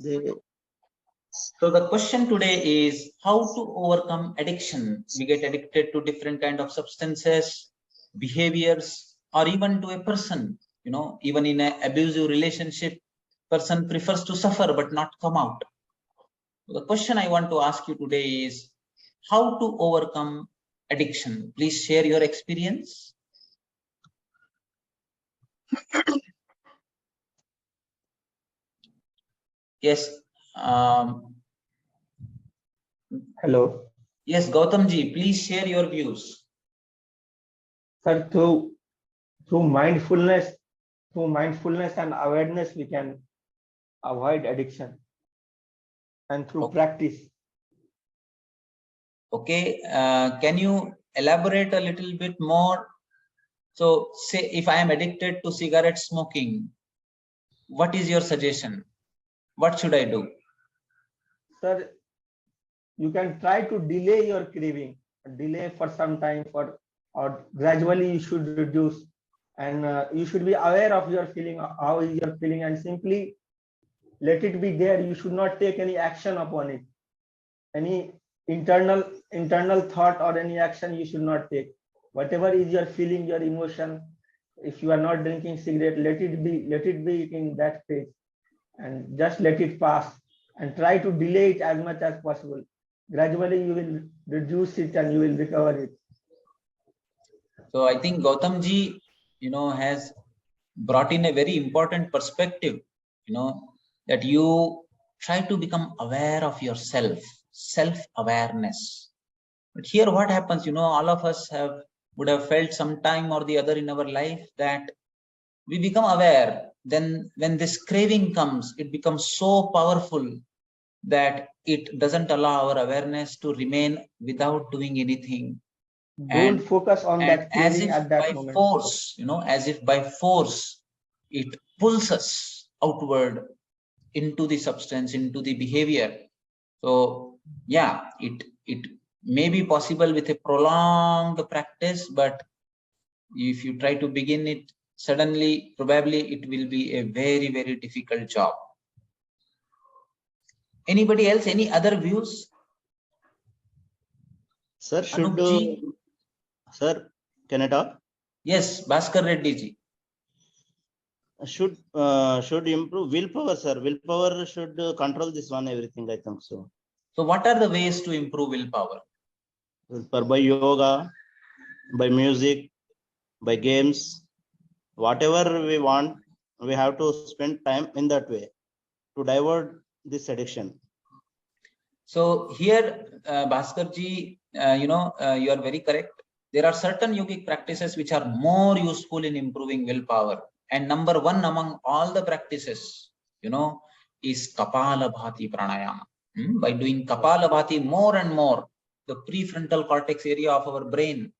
They, So the question today is how to overcome addiction. We get addicted to different kind of substances, behaviors, or even to a person. Even in an abusive relationship, person prefers to suffer but not come out. The question I want to ask you today is how to overcome addiction. Please share your experience. Yes. Hello. Yes, Gautamji, please share your views. Sir, through mindfulness and awareness, we can avoid addiction, and through practice. Okay, can you elaborate a little bit more? So say if I am addicted to cigarette smoking, what is your suggestion? What should I do? Sir, you can try to delay your craving, delay for some time, or gradually you should reduce, and you should be aware of your feeling, how is your feeling, and simply let it be there. You should not take any action upon it. Any internal thought or any action you should not take. Whatever is your feeling, your emotion, if you are not drinking cigarette, let it be in that phase, and just let it pass, and try to delay it as much as possible. Gradually you will reduce it and you will recover it. So I think Gautamji, has brought in a very important perspective, that you try to become aware of yourself, self-awareness. But here what happens, all of us would have felt some time or the other in our life that we become aware. Then when this craving comes, it becomes so powerful that it doesn't allow our awareness to remain without doing anything. Don't focus on that craving at that moment. As if by force, it pulls us outward into the substance, into the behavior. So yeah, it may be possible with a prolonged practice, but if you try to begin it suddenly, probably it will be a very, very difficult job. Anybody else? Any other views? Sir, sir, can I talk? Yes, Bhaskar Reddy ji. Should improve willpower, sir. Willpower should control this one, everything, I think so. So what are the ways to improve willpower? By yoga, by music, by games, whatever we want, we have to spend time in that way to divert this addiction. So here, Bhaskar ji, you are very correct. There are certain yogic practices which are more useful in improving willpower. And number one among all the practices, is Kapalabhati pranayama. By doing Kapalabhati more and more, the prefrontal cortex area of our brain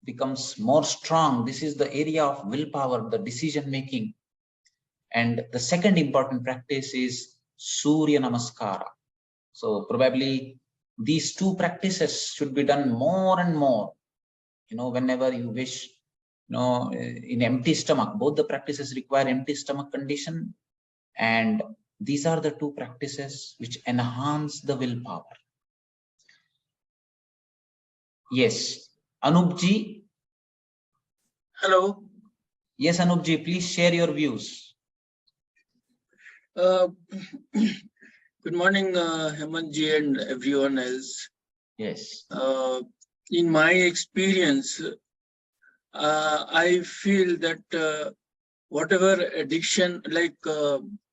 becomes more strong. This is the area of willpower, the decision making. And the second important practice is Surya Namaskara. So probably these two practices should be done more and more, whenever you wish, in empty stomach. Both the practices require empty stomach condition. And these are the two practices which enhance the willpower. Yes, Anupji. Hello. Yes, Anupji, please share your views. Good morning, Hemantji and everyone else. Yes. In my experience, I feel that whatever addiction, like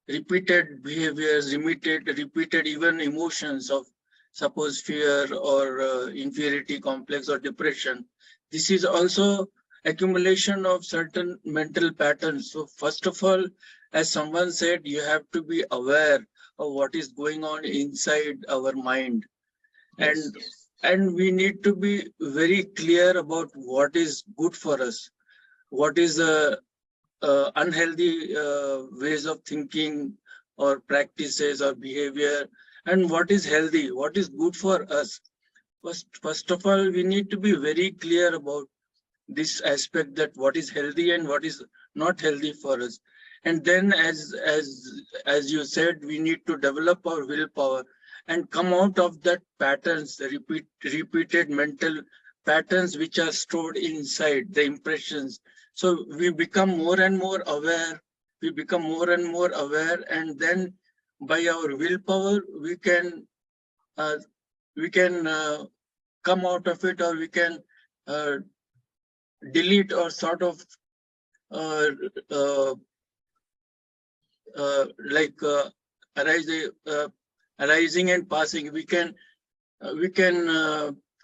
repeated behaviors, repeated even emotions of suppose fear or inferiority complex or depression, this is also accumulation of certain mental patterns. So first of all, as someone said, you have to be aware of what is going on inside our mind. Yes. And we need to be very clear about what is good for us, what is unhealthy ways of thinking or practices or behavior, and what is healthy, what is good for us. First of all, we need to be very clear about this aspect, that what is healthy and what is not healthy for us. And then as you said, we need to develop our willpower and come out of that patterns, the repeated mental patterns which are stored inside the impressions. So we become more and more aware. We become more and more aware, and then by our willpower we can come out of it, or we can uh, delete or sort of uh, uh, like arising and passing. We can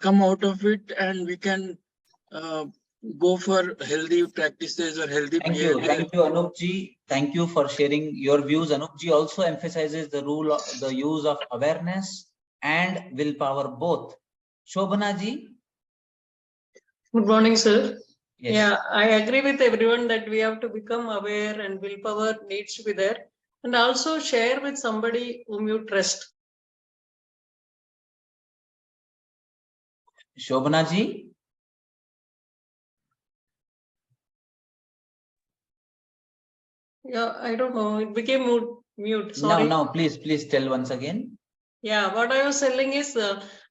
come out of it, and we can go for healthy practices or healthy behavior. Thank you, Anupji. Thank you for sharing your views. Anupji also emphasizes the rule of the use of awareness and willpower both. Shobhana ji. Good morning, sir. Yes. Yeah, I agree with everyone that we have to become aware and willpower needs to be there. And also share with somebody whom you trust. Shobhana ji. Yeah, I don't know. It became mute. Sorry. No, please tell once again. Yeah, what I was telling is,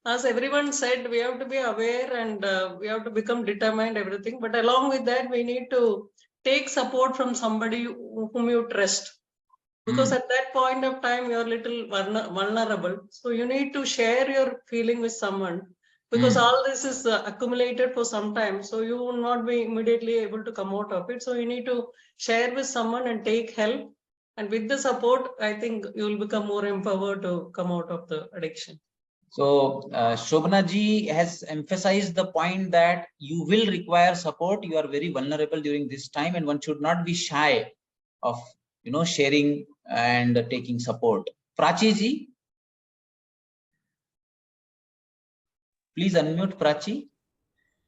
as everyone said, we have to be aware and we have to become determined, everything. But along with that, we need to take support from somebody whom you trust. Because at that point of time, you're a little vulnerable. So you need to share your feeling with someone. Because all this is accumulated for some time. So you will not be immediately able to come out of it. So you need to share with someone and take help. And with the support, I think you will become more empowered to come out of the addiction. So Shobhana ji has emphasized the point that you will require support. You are very vulnerable during this time, and one should not be shy of sharing and taking support. Prachi ji, please unmute Prachi.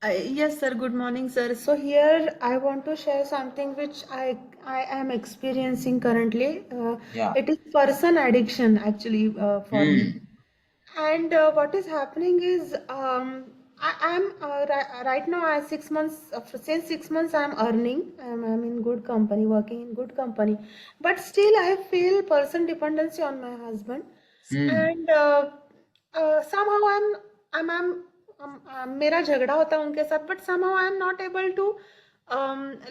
Yes, sir. Good morning, sir. So here I want to share something which I am experiencing currently. Yeah. It is person addiction actually for me. And what is happening is I'm right now I 6 months since 6 months I'm earning. I'm in good company, working in good company, but still I feel person dependency on my husband, and somehow मेरा झगड़ा होता है उनके साथ, but somehow I am not able to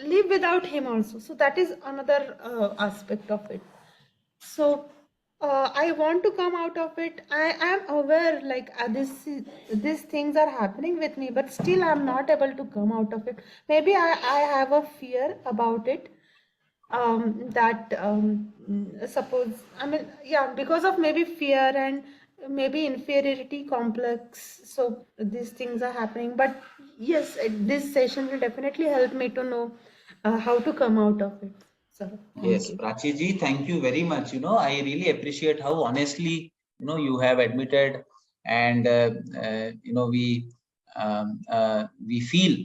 live without him also. So that is another aspect of it. So I want to come out of it. I am aware like these things are happening with me, but still I'm not able to come out of it. Maybe I have a fear about it. Suppose, I mean, yeah, because of maybe fear and maybe inferiority complex. So these things are happening. But yes, this session will definitely help me to know how to come out of it. So Yes, Prachi ji, thank you very much. I really appreciate how honestly, you have admitted, and we feel,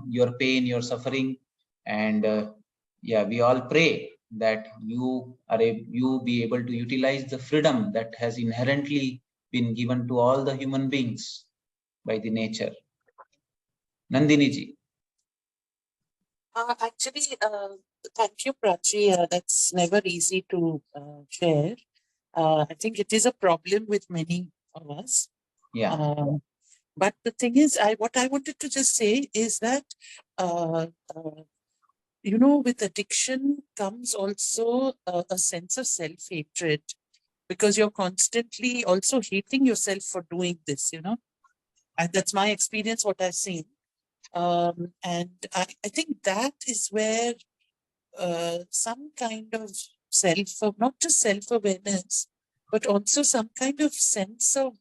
your pain, your suffering, and yeah, we all pray that you be able to utilize the freedom that has inherently been given to all the human beings by the nature. Nandini ji. Actually, thank you, Prachi. That's never easy to share. I think it is a problem with many of us. Yeah. But the thing is, what I wanted to just say is that, with addiction comes also a sense of self-hatred, because you're constantly also hating yourself for doing this, and that's my experience, what I've seen. And I think that is where some kind of not just self-awareness, but also some kind of sense of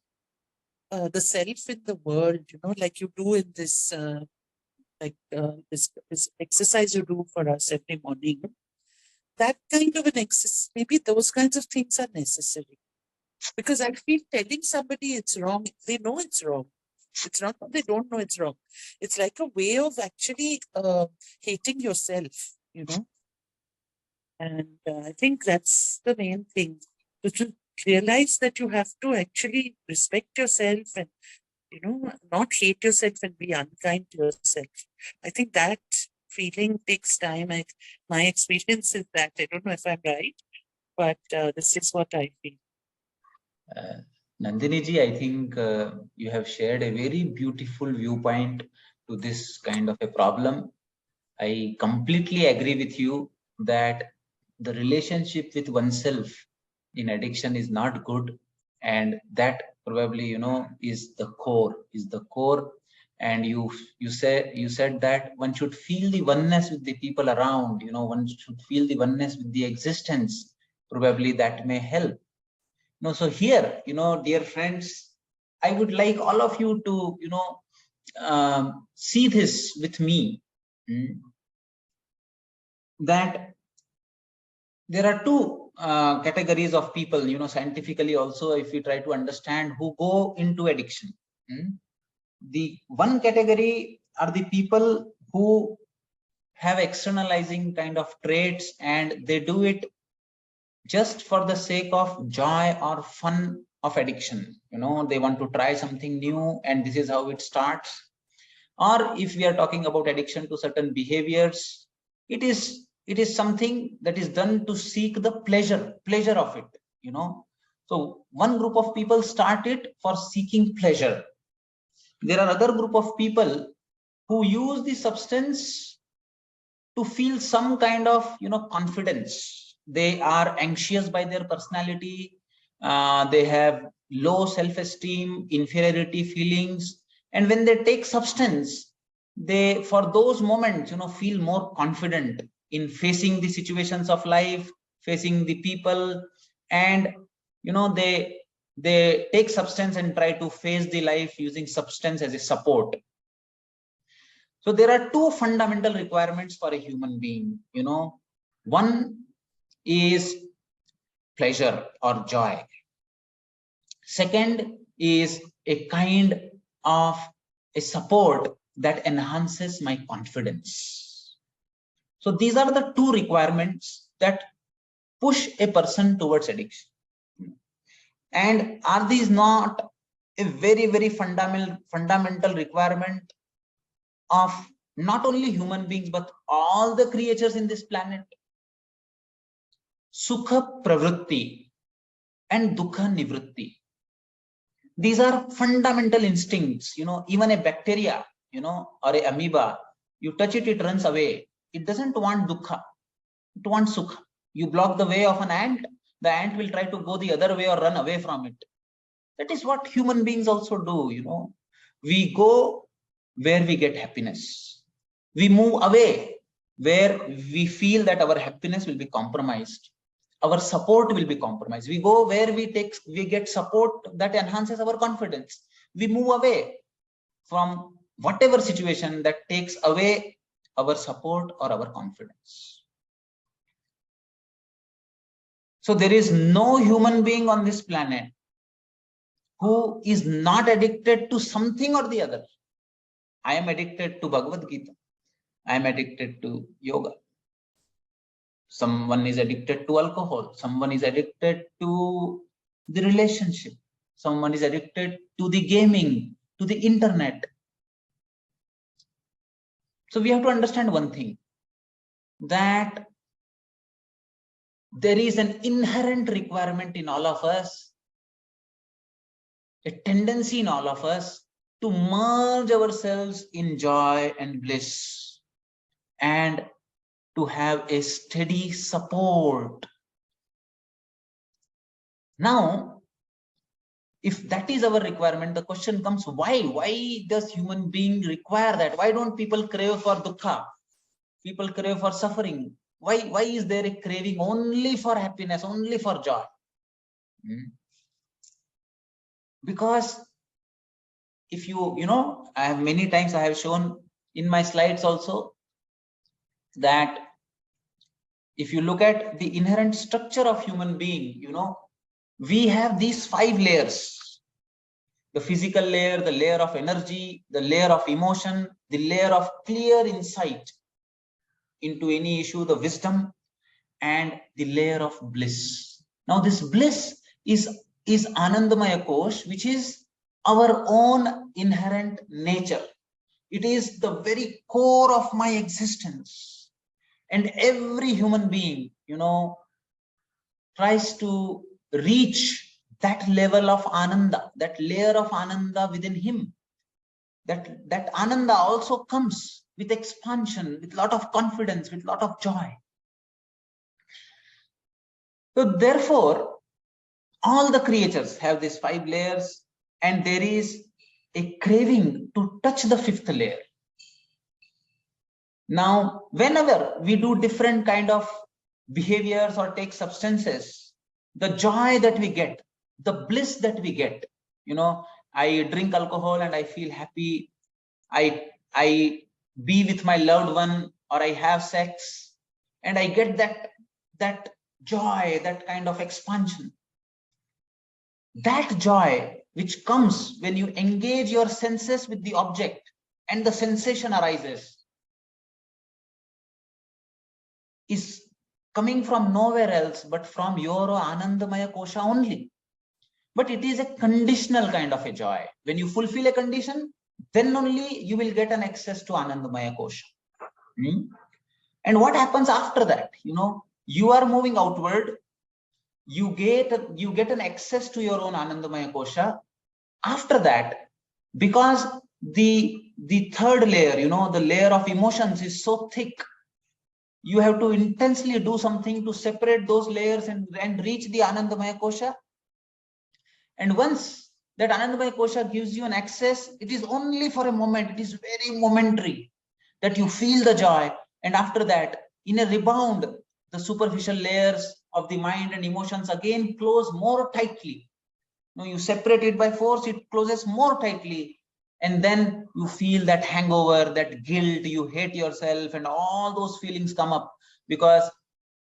the self in the world, like you do in this, this exercise you do for us every morning. That kind of an exercise, maybe those kinds of things are necessary. Because I feel telling somebody it's wrong, they know it's wrong. It's not that they don't know it's wrong. It's like a way of actually hating yourself, And I think that's the main thing. To realize that you have to actually respect yourself and, not hate yourself and be unkind to yourself. I think that feeling takes time. My experience is that. I don't know if I'm right, but this is what I feel. Nandini ji, I think you have shared a very beautiful viewpoint to this kind of a problem. I completely agree with you that the relationship with oneself in addiction is not good, and that probably, you know, is the core. And you said that one should feel the oneness with the people around. You know, one should feel the oneness with the existence. Probably that may help. No, so here, you know, dear friends, I would like all of you to, you know, see this with me. That there are two categories of people, you know, scientifically also, if we try to understand, who go into addiction. The one category are the people who have externalizing kind of traits, and they do it just for the sake of joy or fun of addiction. You know, they want to try something new, and this is how it starts. Or if we are talking about addiction to certain behaviors, it is something that is done to seek the pleasure of it, you know. So one group of people start it for seeking pleasure. There are other group of people who use the substance to feel some kind of, you know, confidence. They are anxious by their personality. They have low self-esteem, inferiority feelings, and when they take substance, they, for those moments, you know, feel more confident in facing the situations of life, facing the people, and, you know, they take substance and try to face the life using substance as a support. So there are two fundamental requirements for a human being, you know. One is pleasure or joy. Second is a kind of a support that enhances my confidence. So these are the two requirements that push a person towards addiction. And are these not a very, very fundamental requirement of not only human beings, but all the creatures in this planet? Sukha pravritti and dukkha nivritti. These are fundamental instincts. You know, even a bacteria, you know, or a amoeba, you touch it, it runs away. It doesn't want dukkha, it wants sukha. You block the way of an ant, the ant will try to go the other way or run away from it. That is what human beings also do, you know. We go where we get happiness. We move away where we feel that our happiness will be compromised. Our support will be compromised. We go where we get support that enhances our confidence. We move away from whatever situation that takes away our support or our confidence. So there is no human being on this planet who is not addicted to something or the other. I am addicted to Bhagavad Gita. I am addicted to yoga. Someone is addicted to alcohol. Someone is addicted to the relationship. Someone is addicted to the gaming, to the internet. So we have to understand one thing, that there is an inherent requirement in all of us, a tendency in all of us to merge ourselves in joy and bliss, and to have a steady support. Now, if that is our requirement, the question comes, why? Why does human being require that? Why don't people crave for dukkha? People crave for suffering. Why is there a craving only for happiness, only for joy? Because if you know, I have many times I have shown in my slides also that if you look at the inherent structure of human being, you know, we have these 5 layers: the physical layer, the layer of energy, the layer of emotion, the layer of clear insight into any issue, the wisdom, and the layer of bliss. Now this bliss is Anandamaya Kosh, which is our own inherent nature. It is the very core of my existence. And every human being, tries to reach that level of ananda, that layer of ananda within him. That ananda also comes with expansion, with a lot of confidence, with a lot of joy. So therefore, all the creatures have these 5 layers, and there is a craving to touch the 5th layer. Now, whenever we do different kind of behaviors or take substances, the joy that we get, the bliss that we get, I drink alcohol and I feel happy. I be with my loved one, or I have sex and I get that joy, that kind of expansion. That joy which comes when you engage your senses with the object and the sensation arises is coming from nowhere else but from your Anandamaya Kosha only. But it is a conditional kind of a joy. When you fulfill a condition, then only you will get an access to Anandamaya Kosha. And what happens after that? You are moving outward, you get an access to your own Anandamaya Kosha. After that, because the 3rd layer, the layer of emotions is so thick, you have to intensely do something to separate those layers and reach the Anandamaya Kosha. And once that Anandamaya Kosha gives you an access, it is only for a moment, it is very momentary that you feel the joy. And after that, in a rebound, the superficial layers of the mind and emotions again close more tightly. You separate it by force, it closes more tightly. And then you feel that hangover, that guilt, you hate yourself, and all those feelings come up, because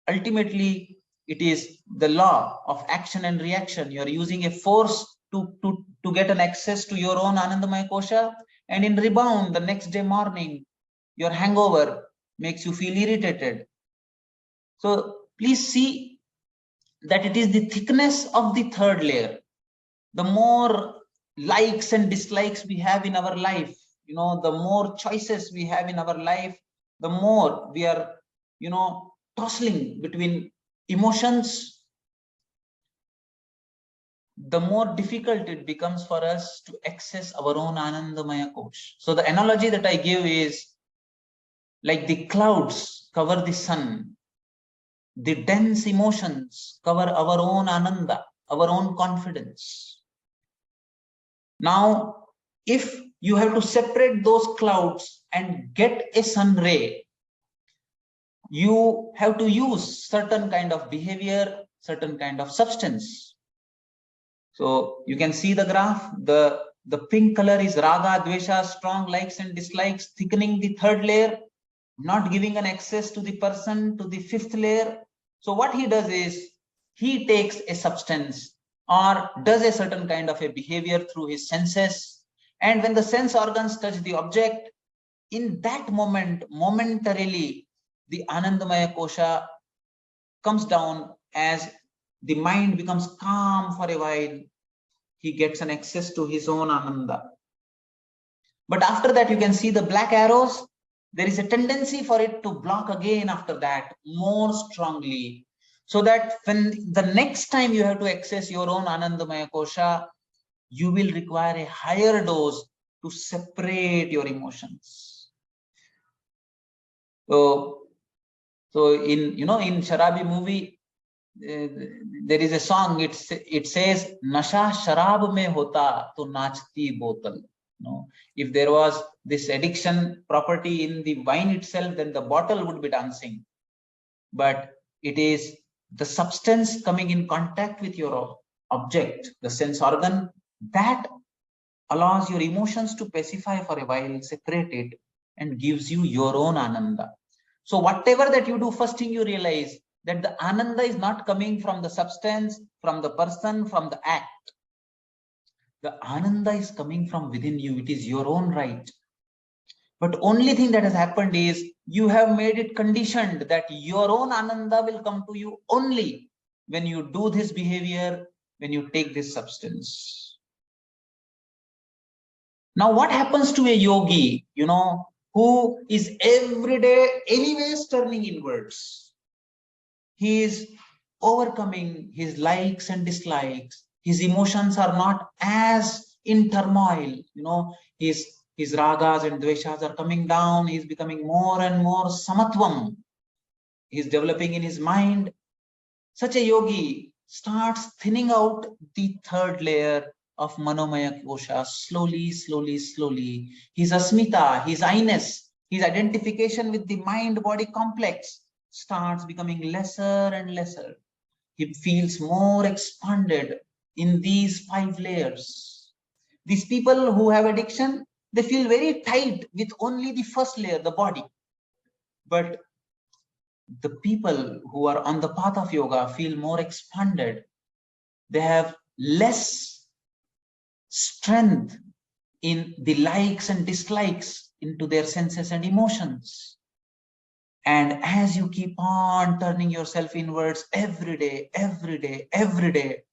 ultimately it is the law of action and reaction. You're using a force to get an access to your own Anandamaya Kosha, and in rebound, the next day morning, your hangover makes you feel irritated. So please see that it is the thickness of the 3rd layer. The more likes and dislikes we have in our life, the more choices we have in our life, the more we are, tossing between emotions, the more difficult it becomes for us to access our own Anandamaya Kosh. So the analogy that I give is like the clouds cover the sun, the dense emotions cover our own Ananda, our own confidence. Now, if you have to separate those clouds and get a sun ray, you have to use certain kind of behavior, certain kind of substance. So you can see the graph, the pink color is raga, dvesha, strong likes and dislikes, thickening the 3rd layer, not giving an access to the person to the 5th layer. So what he does is, he takes a substance or does a certain kind of a behavior through his senses. And when the sense organs touch the object, in that moment, momentarily, the Anandamaya Kosha comes down as the mind becomes calm for a while. He gets an access to his own Ananda. But after that, you can see the black arrows. There is a tendency for it to block again after that more strongly. So that when the next time you have to access your own Anandamaya Kosha, you will require a higher dose to separate your emotions. So in in Sharabi movie, there is a song. It says, "Nasha sharab mein hota to nachti botal." If there was this addiction property in the wine itself, then the bottle would be dancing. But it is the substance coming in contact with your object, the sense organ, that allows your emotions to pacify for a while, separate it, and gives you your own Ananda. So whatever that you do, first thing you realize that the Ananda is not coming from the substance, from the person, from the act. The Ananda is coming from within you. It is your own right. But only thing that has happened is you have made it conditioned that your own Ananda will come to you only when you do this behavior, when you take this substance. Now, what happens to a yogi, who is every day anyways turning inwards? He is overcoming his likes and dislikes. His emotions are not as in turmoil. His ragas and dveshas are coming down. He's becoming more and more samatvam. He's developing in his mind. Such a yogi starts thinning out the third layer of manomaya kosha slowly, slowly, slowly. His asmita, his I-ness, his identification with the mind-body complex starts becoming lesser and lesser. He feels more expanded in these 5 layers. These people who have addiction, they feel very tight with only the first layer, the body. But the people who are on the path of yoga feel more expanded. They have less strength in the likes and dislikes into their senses and emotions. And as you keep on turning yourself inwards every day, every day, every day,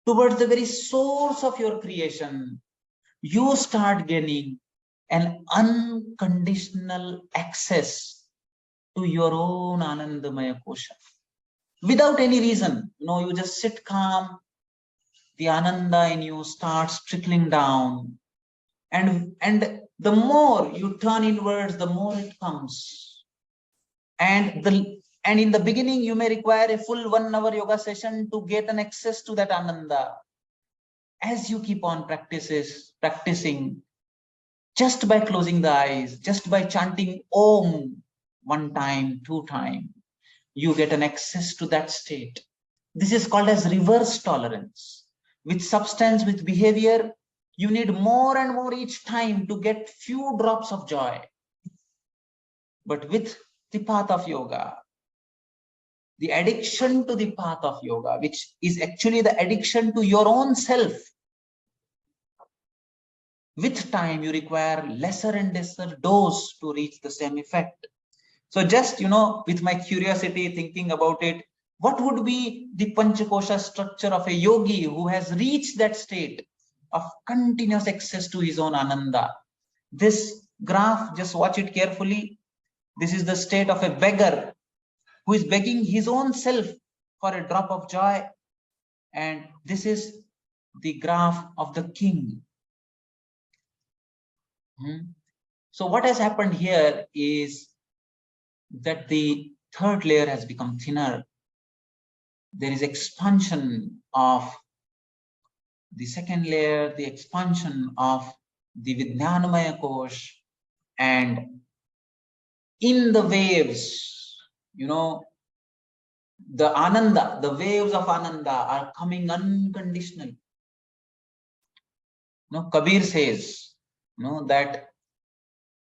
towards the very source of your creation, you start gaining an unconditional access to your own Anandamaya Kosha. Without any reason, you just sit calm, the Ananda in you starts trickling down. And the more you turn inwards, the more it comes. And in the beginning, you may require a full 1 hour yoga session to get an access to that Ananda. As you keep on practicing, just by closing the eyes, just by chanting Om 1 time, 2 times, you get an access to that state. This is called as reverse tolerance. With substance, with behavior, you need more and more each time to get few drops of joy. But with the path of yoga, the addiction to the path of yoga, which is actually the addiction to your own self, with time you require lesser and lesser dose to reach the same effect. So just, with my curiosity thinking about it, what would be the Panchakosha structure of a yogi who has reached that state of continuous access to his own Ananda? This graph, just watch it carefully. This is the state of a beggar who is begging his own self for a drop of joy. And this is the graph of the king. So what has happened here is that the third layer has become thinner. There is expansion of the second layer, the expansion of the Vijnanamaya Kosh, and in the waves, the Ananda, the waves of Ananda are coming unconditionally. Kabir says, that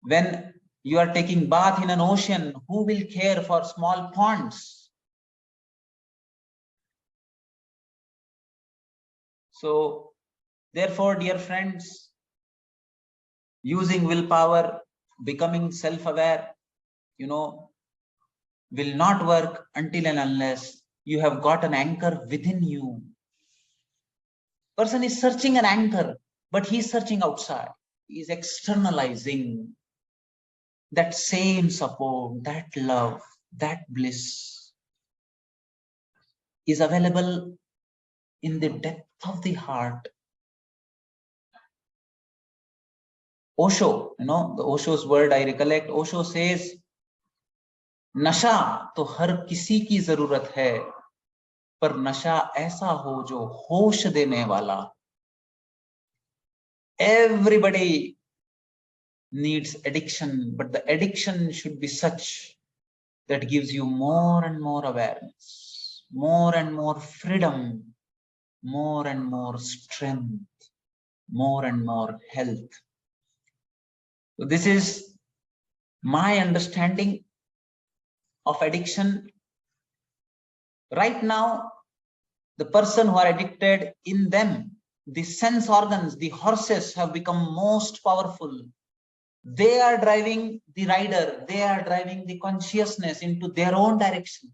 when you are taking bath in an ocean, who will care for small ponds? So, therefore, dear friends, using willpower, becoming self-aware, will not work until and unless you have got an anchor within you. Person is searching an anchor, but he is searching outside. He is externalizing that same support, that love, that bliss is available in the depth of the heart. Osho, the Osho's word I recollect, Osho says, नशा तो हर किसी की जरूरत है, पर नशा ऐसा हो जो होश देने वाला. Everybody needs addiction, but the addiction should be such that gives you more and more awareness, more and more freedom, more and more strength, more and more health. So this is my understanding of addiction. Right now, the person who are addicted, in them, the sense organs, the horses have become most powerful. They are driving the rider, they are driving the consciousness into their own direction.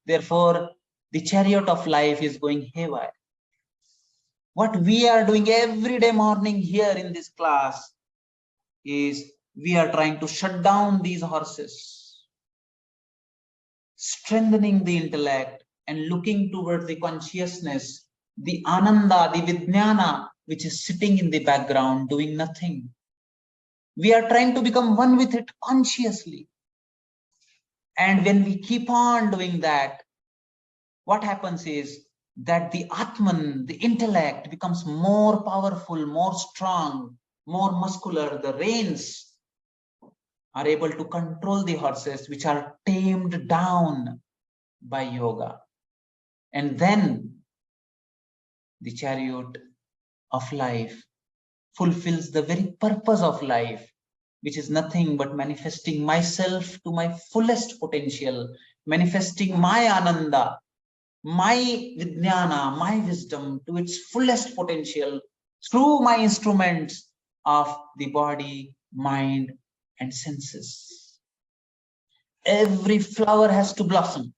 Therefore, the chariot of life is going haywire. What we are doing every day morning here in this class is we are trying to shut down these horses, strengthening the intellect and looking towards the consciousness, the ananda, the vijnana, which is sitting in the background doing nothing. We are trying to become one with it consciously. And when we keep on doing that, what happens is that the Atman, the intellect, becomes more powerful, more strong, more muscular. The reins are able to control the horses, which are tamed down by yoga. And then the chariot of life fulfills the very purpose of life, which is nothing but manifesting myself to my fullest potential, manifesting my ananda, my vijnana, my wisdom to its fullest potential through my instruments of the body, mind, and senses. Every flower has to blossom.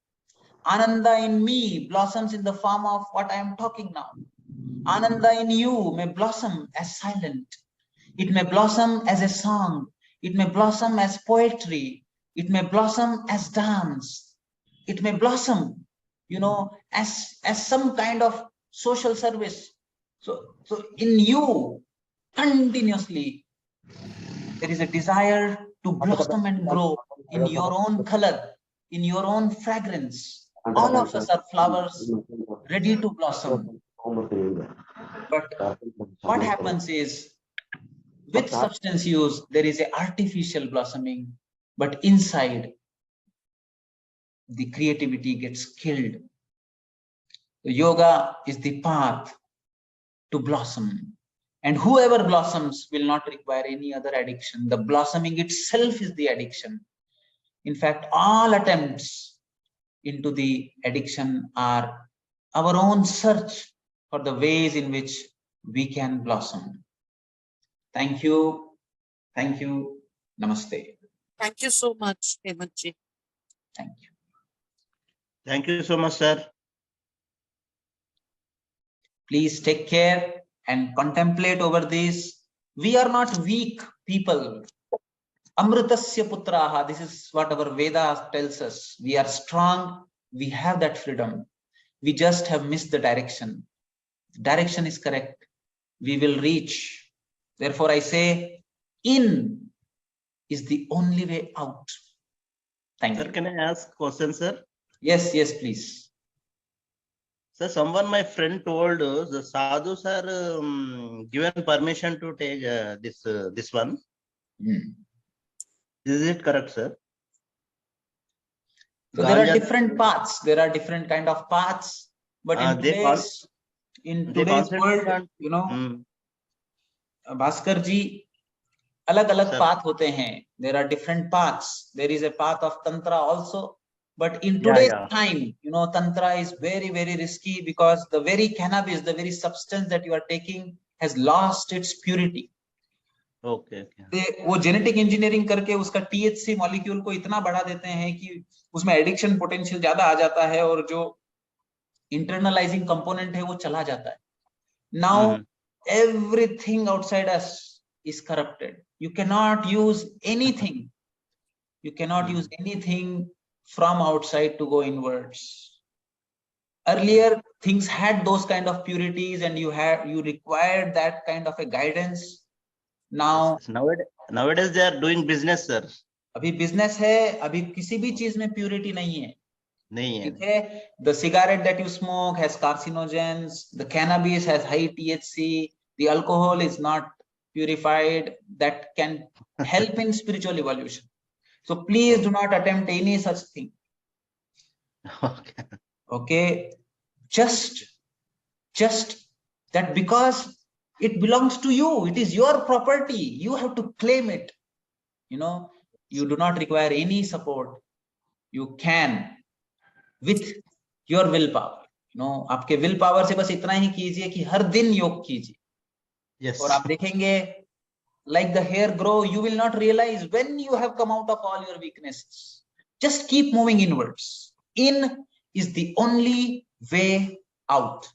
Ananda in me blossoms in the form of what I am talking now. Ananda in you may blossom as silent. It may blossom as a song. It may blossom as poetry. It may blossom as dance. It may blossom, as some kind of social service. So in you, continuously, there is a desire to blossom and grow in your own color, in your own fragrance. All of us are flowers ready to blossom. But what happens is, with substance use, there is an artificial blossoming, but inside, the creativity gets killed. The yoga is the path to blossom. And whoever blossoms will not require any other addiction. The blossoming itself is the addiction. In fact, all attempts into the addiction are our own search for the ways in which we can blossom. Thank you. Thank you. Namaste. Thank you so much, Hemantji. Thank you. Thank you so much, sir. Please take care and contemplate over this. We are not weak people. Amritasya putraha. This is what our Veda tells us. We are strong. We have that freedom. We just have missed the direction. The direction is correct. We will reach. Therefore, I say, in is the only way out. Thank you. Sir, can I ask question, sir? Yes, please. Sir, someone, my friend told us the sadhus are given permission to take this one. Is it correct, sir? So there are different paths. There are different kind of paths. But in today's world, Bhaskar ji, अलग-अलग path होते हैं. There are different paths. There is a path of tantra also. But in today's time, tantra is very, very risky because the very cannabis, the very substance that you are taking has lost its purity. Okay. वो genetic engineering करके उसका THC molecule को इतना बढ़ा देते हैं कि उसमें एडिक्शन पोटेंशियल ज्यादा आ जाता है और जो इंटरनलाइजिंग कंपोनेंट है वो चला जाता है. Now everything outside us is corrupted. You cannot use anything. You cannot use anything from outside to go inwards. Earlier, things had those kind of purities, and you required that kind of a guidance. Now nowadays they are doing business, sir. अभी business है. अभी किसी भी चीज में purity नहीं है. ठीक है. The cigarette that you smoke has carcinogens. The cannabis has high THC. The alcohol is not purified. That can help in spiritual evolution. So please do not attempt any such thing. Okay. Just that because it belongs to you. It is your property. You have to claim it. You do not require any support. You can with your willpower. आपके willpower से बस इतना ही कीजिए कि हर दिन योग कीजिए. Yes. और आप देखेंगे, like the hair grow, you will not realize when you have come out of all your weaknesses. Just keep moving inwards. In is the only way out.